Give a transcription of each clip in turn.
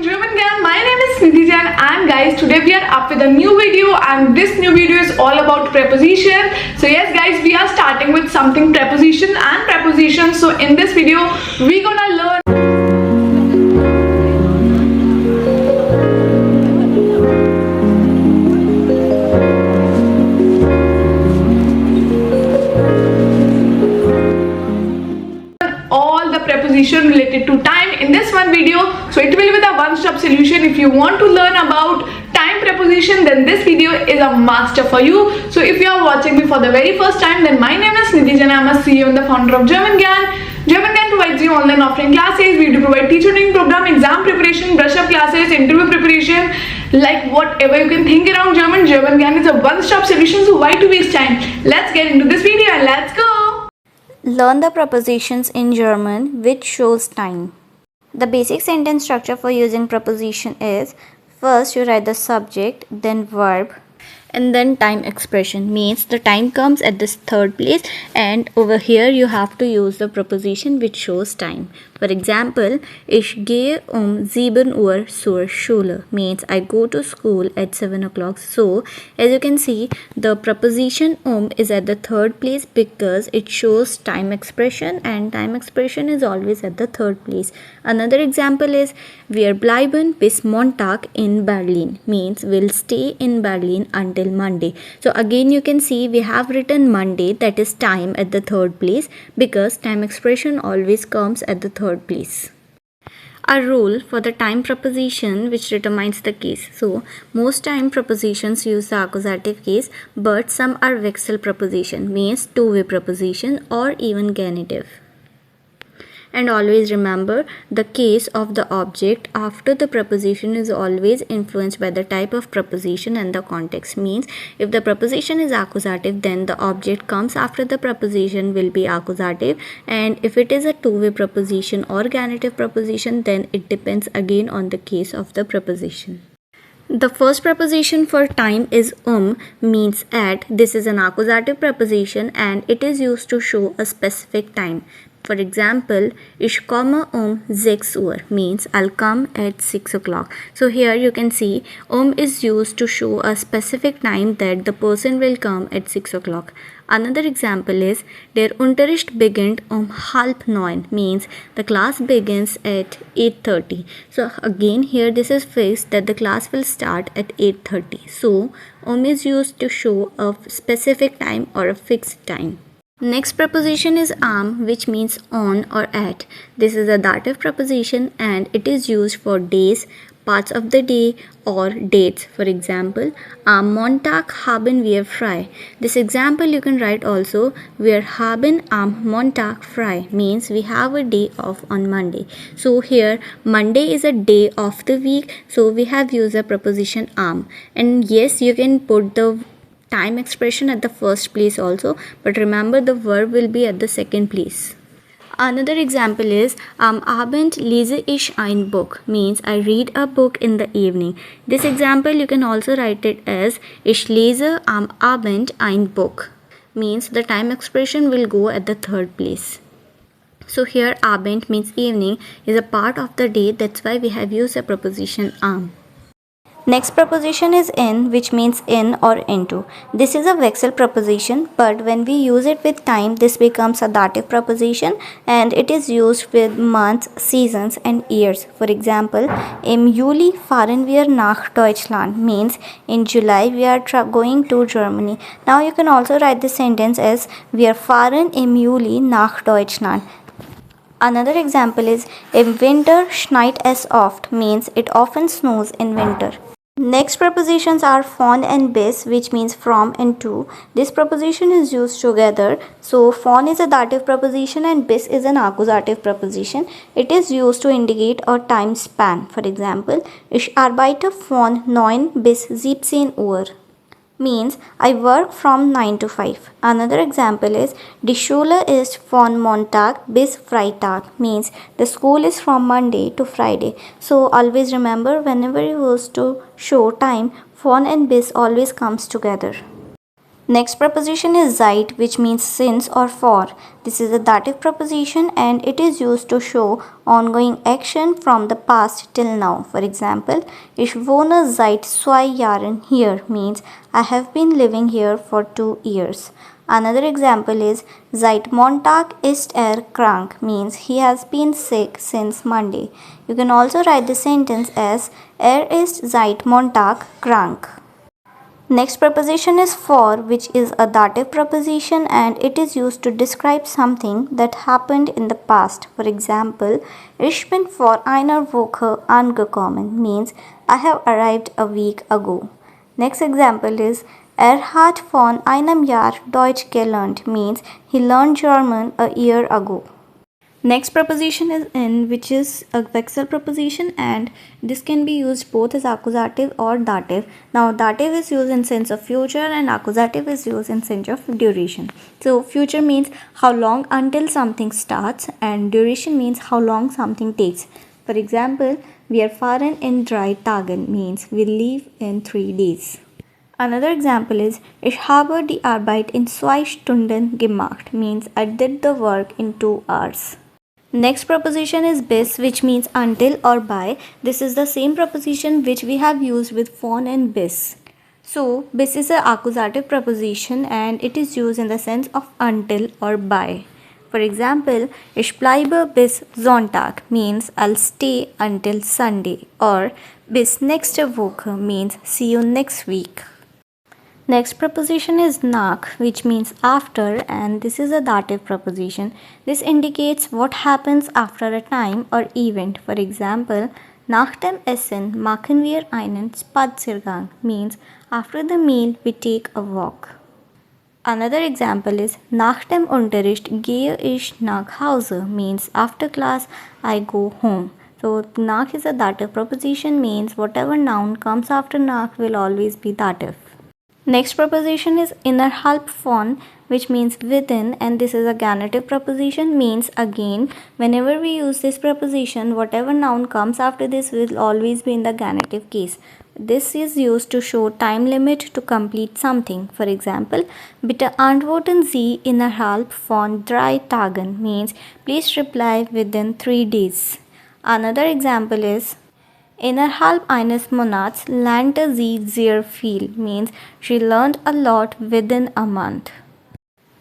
watching German Gyan. My name is Gyan and guys, today we are up with a new video and this new video is all about preposition. So yes guys, we are starting with something preposition and preposition. So in this video, we're gonna learn all the preposition related to time in this one video. So it will be the one-stop solution. If you want to learn about time preposition, then this video is a master for you. So if you are watching me for the very first time, then my name is Nidhi and I am a CEO and the founder of German Gyan. German Gyan provides you online offline classes. We do provide teacher training program, exam preparation, brush up classes, interview preparation, like whatever you can think around German. German Gyan is a one-stop solution. So why to waste time? Let's get into this video and let's go. Learn the prepositions in German which shows time. The basic sentence structure for using preposition is first you write the subject, then verb, and then time expression. Means the time comes at this third place and over here you have to use the preposition which shows time. For example, ich gehe 7 Uhr zur Schule means I go to school at 7 o'clock. So as you can see, the preposition is at the third place because it shows time expression and time expression is always at the third place. Another example is wir bleiben bis Montag in Berlin means we'll stay in Berlin until Monday. So again you can see we have written Monday, that is time, at the third place because time expression always comes at the third place. A rule for the time preposition which determines the case. So most time prepositions use the accusative case, but some are vexel preposition means two-way preposition or even genitive. And always remember, the case of the object after the preposition is always influenced by the type of preposition and the context. Means if the preposition is accusative, then the object comes after the preposition will be accusative, and if it is a two-way preposition or genitive preposition, then it depends again on the case of the preposition. The first preposition for time is means at. This is an accusative preposition and it is used to show a specific time. For example, ich komme 6 Uhr means I'll come at 6 o'clock. So here you can see is used to show a specific time that the person will come at 6 o'clock. Another example is der Unterricht beginnt 8:30 means the class begins at 8:30. So again here this is fixed that the class will start at 8:30. So is used to show a specific time or a fixed time. Next preposition is which means on or at. This is a dative preposition and it is used for days, parts of the day or dates. For example, am Montag haben wir frei. This example you can write also, wir haben am Montag frei means we have a day off on Monday. So here Monday is a day of the week, so we have used the preposition am. And yes, you can put the time expression at the first place also, but remember the verb will be at the second place. Another example is am Abend lese ich ein Buch means I read a book in the evening. This example you can also write it as ich lese am Abend ein Buch means the time expression will go at the third place. So here Abend means evening is a part of the day, that's why we have used the preposition am. Next preposition is in, which means in or into. This is a vexel preposition, but when we use it with time, this becomes a dative preposition and it is used with months, seasons and years. For example, im Juli fahren wir nach Deutschland means in July we are going to Germany. Now you can also write this sentence as wir fahren im Juli nach Deutschland. Another example is im Winter schneit es oft means it often snows in winter. Next prepositions are von and bis, which means from and to. This preposition is used together. So von is a dative preposition and bis is an accusative preposition. It is used to indicate a time span. For example, ich arbeite von 9 bis 17 Uhr means I work from 9 to 5. Another example is die Schule ist von Montag bis Freitag means the school is from Monday to Friday. So always remember, whenever you use to show time, von and bis always comes together. Next preposition is seit, which means since or for. This is a dative preposition and it is used to show ongoing action from the past till now. For example, ich wohne seit 2 Jahren hier means I have been living here for 2 years. Another example is seit Montag ist krank means he has been sick since Monday. You can also write the sentence as ist seit Montag krank. Next preposition is for, which is a dative preposition and it is used to describe something that happened in the past. For example, ich bin vor einer Woche angekommen means I have arrived a week ago. Next example is hat von einem Jahr Deutsch gelernt means he learned German a year ago. Next preposition is in, which is a vexel preposition and this can be used both as accusative or dative. Now dative is used in sense of future and accusative is used in sense of duration. So future means how long until something starts and duration means how long something takes. For example, wir fahren in 3 Tagen means we leave in 3 days. Another example is ich habe die Arbeit in 2 Stunden gemacht means I did the work in 2 hours. Next preposition is bis, which means until or by. This is the same preposition which we have used with von and bis. So bis is an accusative preposition and it is used in the sense of until or by. For example, ich bleibe bis Sonntag means I'll stay until Sunday, or bis nächste Woche means see you next week. Next preposition is nach, which means after, and this is a dative preposition. This indicates what happens after a time or event. For example, nach dem Essen machen wir einen Spaziergang means after the meal we take a walk. Another example is nach dem Unterricht gehe ich nach Hause means after class I go home. So nach is a dative preposition means whatever noun comes after nach will always be dative. Next preposition is innerhalb von, which means within, and this is a genitive preposition means again whenever we use this preposition whatever noun comes after this will always be in the genitive case. This is used to show time limit to complete something. For example, bitte antworten Sie innerhalb von 3 Tagen means please reply within 3 days. Another example is innerhalb eines Monats lernte sie sehr viel means she learned a lot within a month.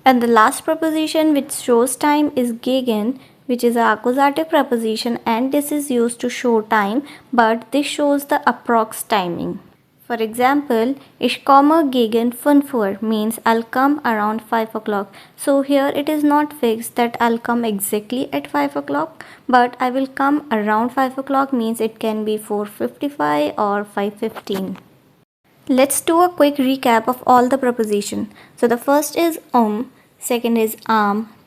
And the last preposition which shows time is gegen, which is an accusative preposition and this is used to show time, but this shows the approx timing. For example, ich komme gegen 5 Uhr means I'll come around 5 o'clock. So here it is not fixed that I'll come exactly at 5 o'clock, but I will come around 5 o'clock means it can be 4:55 or 5:15. Let's do a quick recap of all the preposition. So the first is second is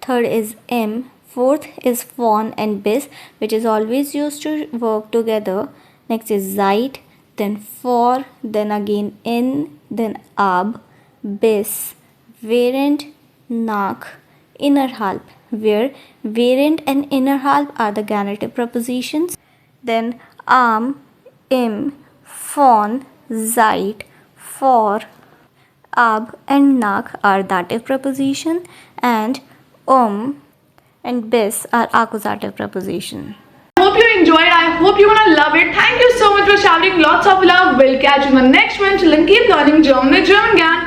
third is im, fourth is von and bis, which is always used to work together. Next is seit, then for, then again in, then ab, bis, während, nach, innerhalb, where während and innerhalb are the genitive prepositions. Then im, von, seit, for, ab and nach are dative preposition, and and bis are accusative preposition. I hope you enjoyed. I hope you're gonna love it. Thank you so much for shouting. Lots of love. We'll catch you in the next one. Till then, keep learning German with German Gyan.